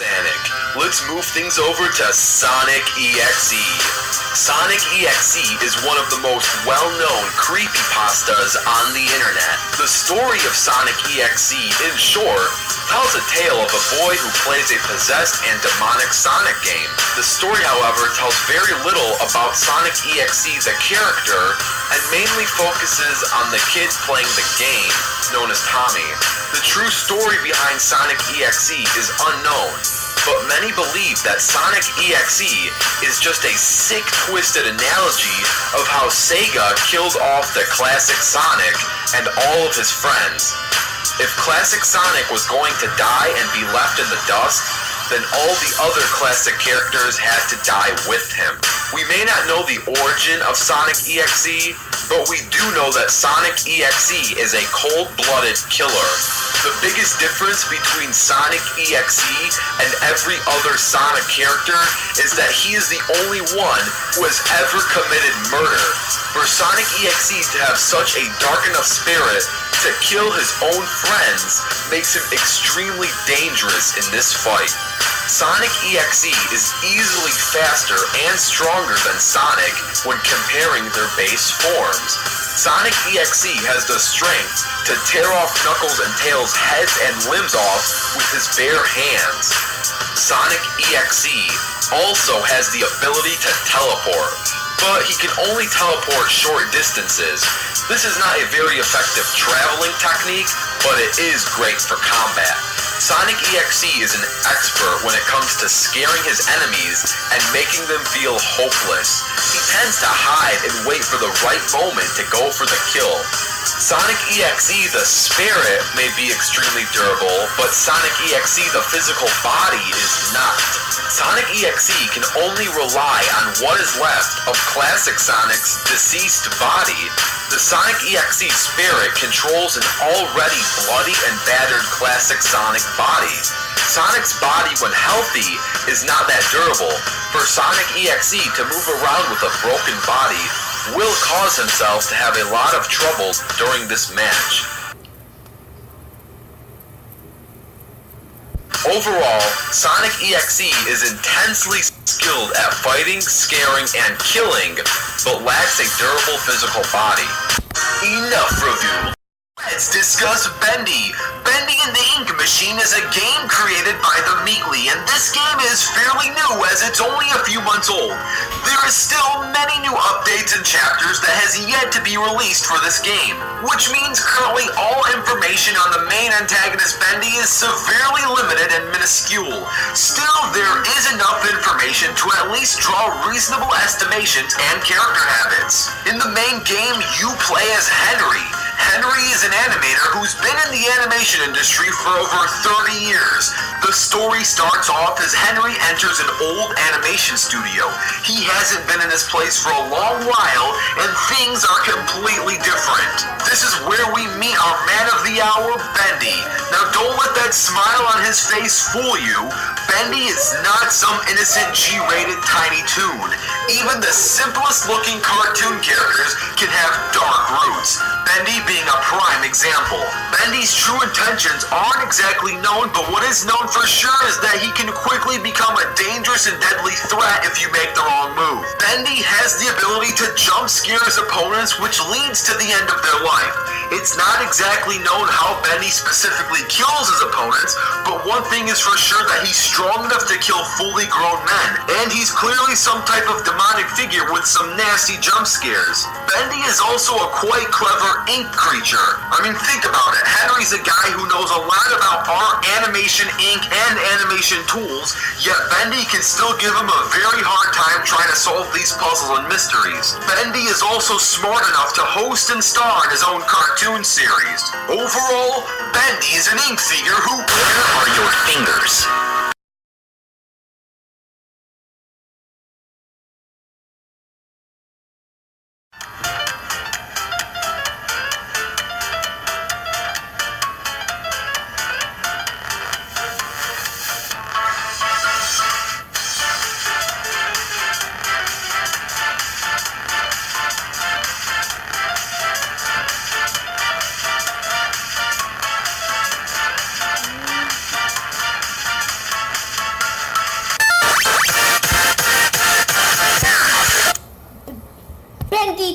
Sonic. Let's move things over to Sonic.exe. Sonic.exe is one of the most well-known creepypastas on the internet. The story of Sonic.exe, in short, tells a tale of a boy who plays a possessed and demonic Sonic game. The story, however, tells very little about Sonic.exe the character and mainly focuses on the kid playing the game, known as Tommy. The true story behind Sonic.exe is unknown, but many believe that Sonic.exe is just a sick, twisted analogy of how Sega killed off the classic Sonic and all of his friends. If classic Sonic was going to die and be left in the dust, then all the other classic characters had to die with him. We may not know the origin of Sonic.exe, but we do know that Sonic.exe is a cold-blooded killer. The biggest difference between Sonic.exe and every other Sonic character is that he is the only one who has ever committed murder. For Sonic.exe to have such a dark enough spirit to kill his own friends makes him extremely dangerous in this fight. Sonic.exe is easily faster and stronger than Sonic when comparing their base forms. Sonic.exe has the strength to tear off Knuckles and Tails' heads and limbs off with his bare hands. Sonic.exe also has the ability to teleport, but he can only teleport short distances. This is not a very effective traveling technique, but it is great for combat. Sonic.exe is an expert when it comes to scaring his enemies and making them feel hopeless. He tends to hide and wait for the right moment to go for the kill. Sonic.exe, the spirit, may be extremely durable, but Sonic.exe, the physical body, is not. Sonic.exe can only rely on what is left of classic Sonic's deceased body. The Sonic.exe spirit controls an already bloody and battered classic Sonic body. Sonic's body, when healthy, is not that durable. For Sonic.exe to move around with a broken body will cause himself to have a lot of trouble during this match. Overall, Sonic.exe is intensely skilled at fighting, scaring, and killing, but lacks a durable physical body. Enough review. Let's discuss Bendy. Bendy and the Ink Machine is a game created by the Meekly, and this game is fairly new as it's only a few months old. There is still many new updates and chapters that has yet to be released for this game, which means currently all information on the main antagonist Bendy is severely limited and minuscule. Still, there is enough information to at least draw reasonable estimations and character habits. In the main game, you play as Henry. Henry is an animator who's been in the animation industry for over 30 years. The story starts off as Henry enters an old animation studio. He hasn't been in this place for a long while, and things are completely different. This is where we meet our man of the hour, Bendy. Now don't let that smile on his face fool you. Bendy is not some innocent G-rated Tiny Toon. Even the simplest looking cartoon characters can have dark roots. Bendy being a prime example. Bendy's true intentions aren't exactly known, but what is known for sure is that he can quickly become a dangerous and deadly threat if you make the wrong move. Bendy has the ability to jump scare his opponents, which leads to the end of their life. It's not exactly known how Bendy specifically kills his opponents, but one thing is for sure that he's strong enough to kill fully grown men, and he's clearly some type of demonic figure with some nasty jump scares. Bendy is also a quite clever ink creature. I mean, think about it. Henry's a guy who knows a lot about art, animation, ink, and animation tools, yet Bendy can still give him a very hard time trying to solve these puzzles and mysteries. Bendy is also smart enough to host and star in his own cartoon series. Overall, Bendy is an ink figure who... Where are your fingers?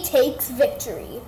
takes victory.